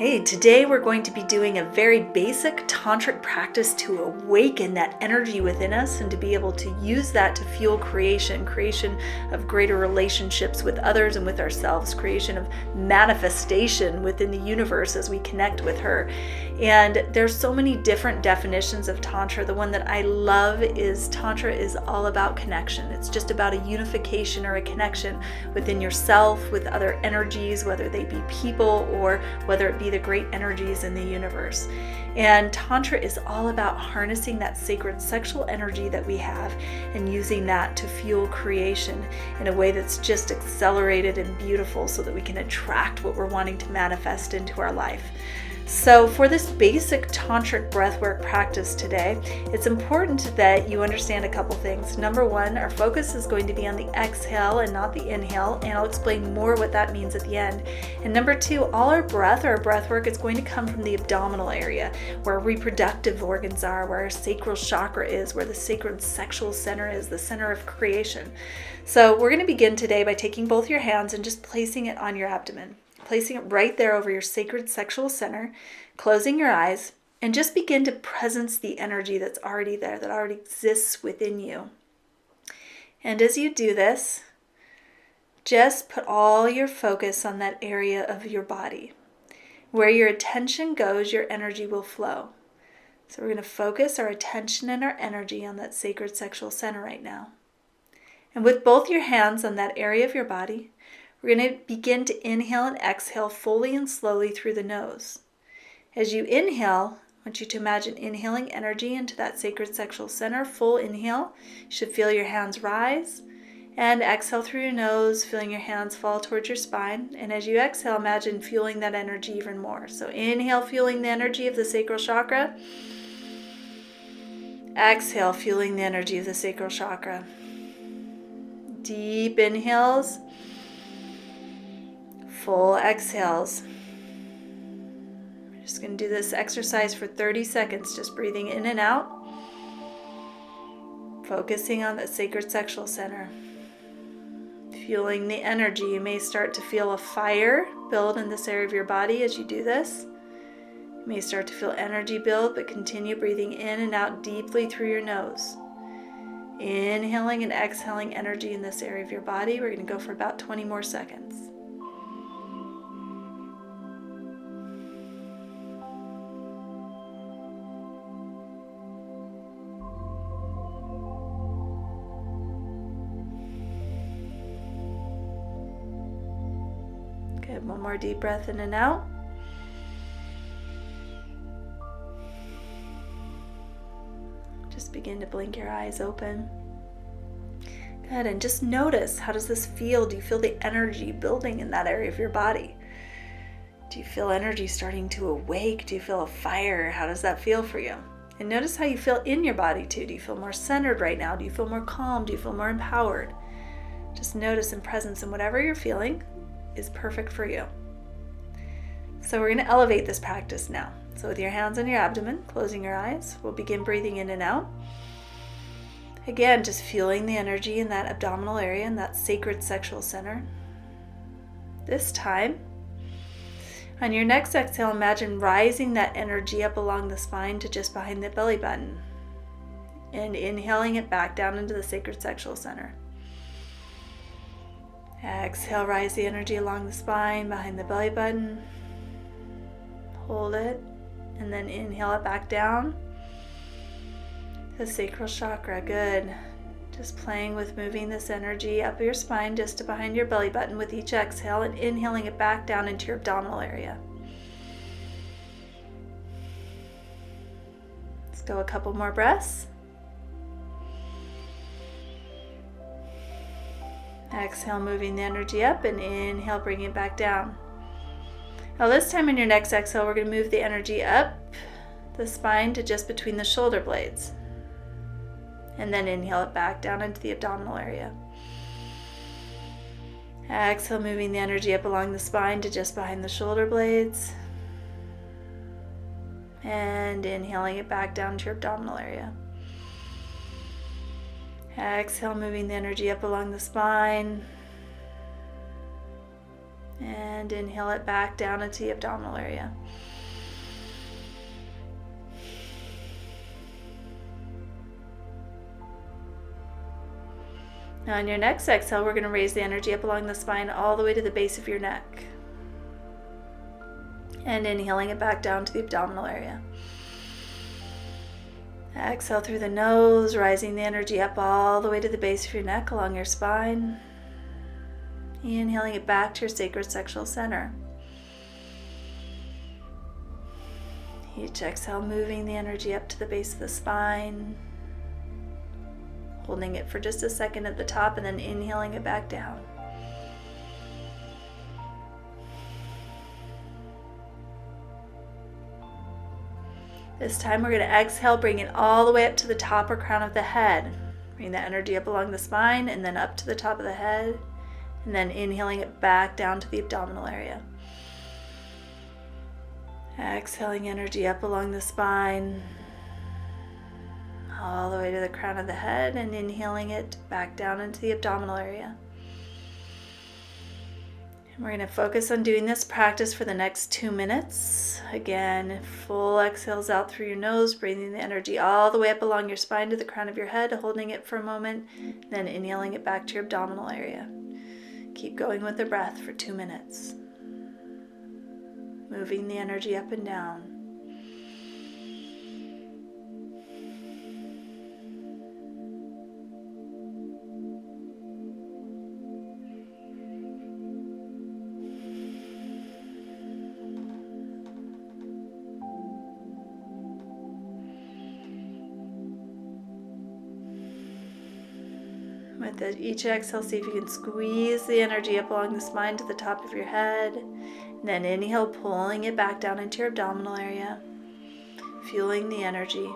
Hey, today we're going to be doing a very basic tantric practice to awaken that energy within us and to be able to use that to fuel creation of greater relationships with others and with ourselves, creation of manifestation within the universe as we connect with her. And there's so many different definitions of Tantra. The one that I love is Tantra is all about connection. It's just about a unification or a connection within yourself, with other energies, whether they be people or whether it be the great energies in the universe. And Tantra is all about harnessing that sacred sexual energy that we have and using that to fuel creation in a way that's just accelerated and beautiful so that we can attract what we're wanting to manifest into our life. So for this basic tantric breathwork practice today, it's important that you understand a couple things. Number one, our focus is going to be on the exhale and not the inhale, and I'll explain more what that means at the end. And number two, all our breathwork is going to come from the abdominal area, where our reproductive organs are, where our sacral chakra is, where the sacred sexual center is, the center of creation. So we're going to begin today by taking both your hands and just placing it on your abdomen. Placing it right there over your sacred sexual center, closing your eyes, and just begin to presence the energy that's already there, that already exists within you. And as you do this, just put all your focus on that area of your body. Where your attention goes, your energy will flow. So we're going to focus our attention and our energy on that sacred sexual center right now. And with both your hands on that area of your body, we're going to begin to inhale and exhale fully and slowly through the nose. As you inhale, I want you to imagine inhaling energy into that sacred sexual center. Full inhale. You should feel your hands rise. And exhale through your nose, feeling your hands fall towards your spine. And as you exhale, imagine fueling that energy even more. So inhale, fueling the energy of the sacral chakra. Exhale, fueling the energy of the sacral chakra. Deep inhales. Full exhales. We're just going to do this exercise for 30 seconds, just breathing in and out, focusing on the sacred sexual center, fueling the energy. You may start to feel a fire build in this area of your body as you do this. You may start to feel energy build, but continue breathing in and out deeply through your nose. Inhaling and exhaling energy in this area of your body. We're going to go for about 20 more seconds. Good, one more deep breath in and out. Just begin to blink your eyes open. Good, and just notice, how does this feel? Do you feel the energy building in that area of your body? Do you feel energy starting to awake? Do you feel a fire? How does that feel for you? And notice how you feel in your body too. Do you feel more centered right now? Do you feel more calm? Do you feel more empowered? Just notice in presence, and whatever you're feeling is perfect for you. So we're going to elevate this practice now. So with your hands on your abdomen, closing your eyes, we'll begin breathing in and out. Again, just feeling the energy in that abdominal area, in that sacred sexual center. This time, on your next exhale, imagine rising that energy up along the spine to just behind the belly button. And inhaling it back down into the sacred sexual center. Exhale, rise the energy along the spine, behind the belly button. Hold it, and then inhale it back down. The sacral chakra, good. Just playing with moving this energy up your spine just to behind your belly button with each exhale and inhaling it back down into your abdominal area. Let's go a couple more breaths. Exhale, moving the energy up, and inhale, bringing it back down. Now this time in your next exhale, we're going to move the energy up the spine to just between the shoulder blades. And then inhale it back down into the abdominal area. Exhale, moving the energy up along the spine to just behind the shoulder blades. And inhaling it back down to your abdominal area. Exhale, moving the energy up along the spine. And inhale it back down into the abdominal area. Now on your next exhale, we're going to raise the energy up along the spine all the way to the base of your neck. And inhaling it back down to the abdominal area. Exhale through the nose, rising the energy up all the way to the base of your neck along your spine. Inhaling it back to your sacred sexual center. Each exhale moving the energy up to the base of the spine. Holding it for just a second at the top and then inhaling it back down. This time we're going to exhale, bring it all the way up to the top or crown of the head. Bring the energy up along the spine and then up to the top of the head. And then inhaling it back down to the abdominal area. Exhaling energy up along the spine, all the way to the crown of the head, and inhaling it back down into the abdominal area. And we're going to focus on doing this practice for the next 2 minutes. Again, full exhales out through your nose, breathing the energy all the way up along your spine to the crown of your head, holding it for a moment, then inhaling it back to your abdominal area. Keep going with the breath for 2 minutes. Moving the energy up and down. With each exhale, see if you can squeeze the energy up along the spine to the top of your head. And then inhale, pulling it back down into your abdominal area, fueling the energy.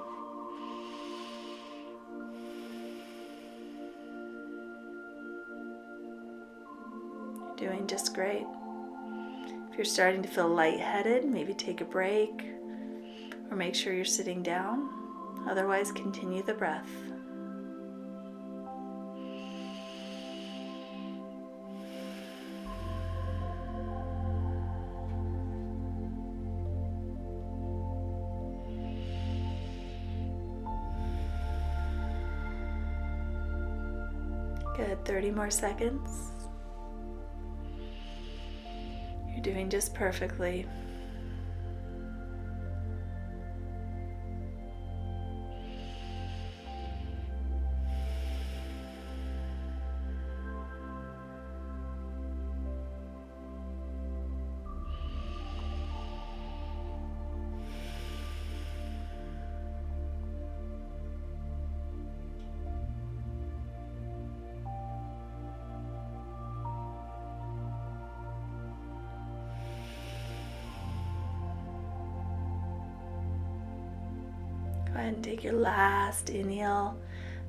You're doing just great. If you're starting to feel lightheaded, maybe take a break or make sure you're sitting down. Otherwise, continue the breath. Good, 30 more seconds. You're doing just perfectly. Go ahead and take your last inhale,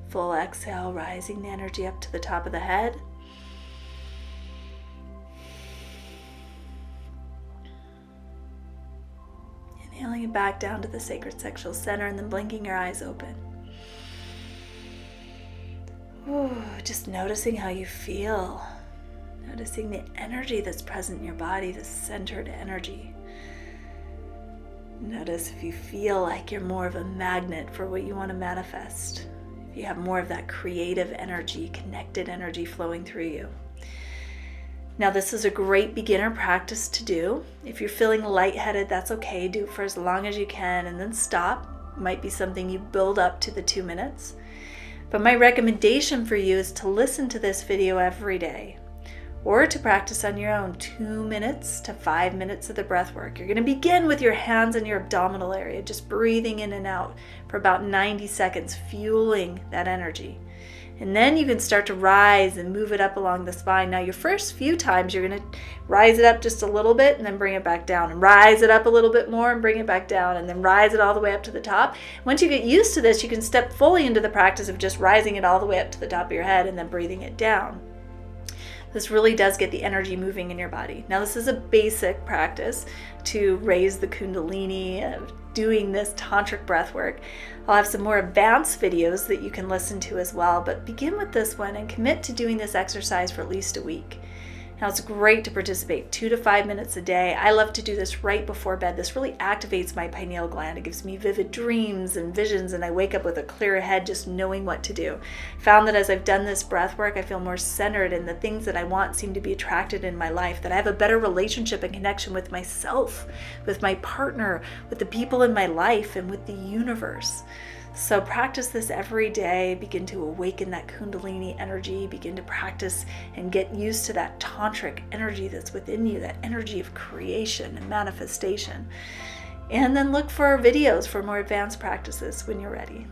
full exhale, rising the energy up to the top of the head. Inhaling it back down to the sacred sexual center and then blinking your eyes open. Ooh, just noticing how you feel. Noticing the energy that's present in your body, the centered energy. Notice if you feel like you're more of a magnet for what you want to manifest. If you have more of that creative energy, connected energy flowing through you. Now this is a great beginner practice to do. If you're feeling lightheaded, that's okay. Do it for as long as you can and then stop. Might be something you build up to the 2 minutes. But my recommendation for you is to listen to this video every day, or to practice on your own 2 minutes to 5 minutes of the breath work. You're going to begin with your hands in your abdominal area, just breathing in and out for about 90 seconds, fueling that energy. And then you can start to rise and move it up along the spine. Now your first few times you're going to rise it up just a little bit and then bring it back down, and rise it up a little bit more and bring it back down, and then rise it all the way up to the top. Once you get used to this, you can step fully into the practice of just rising it all the way up to the top of your head and then breathing it down. This really does get the energy moving in your body. Now this is a basic practice to raise the kundalini of doing this tantric breath work. I'll have some more advanced videos that you can listen to as well, but begin with this one and commit to doing this exercise for at least a week. Now, it's great to participate 2 to 5 minutes a day. I love to do this right before bed. This really activates my pineal gland. It gives me vivid dreams and visions, and I wake up with a clear head just knowing what to do. Found that as I've done this breath work, I feel more centered, and the things that I want seem to be attracted in my life, that I have a better relationship and connection with myself, with my partner, with the people in my life, and with the universe. So practice this every day. Begin to awaken that Kundalini energy. Begin to practice and get used to that Tantric energy that's within you, that energy of creation and manifestation. And then look for videos for more advanced practices when you're ready.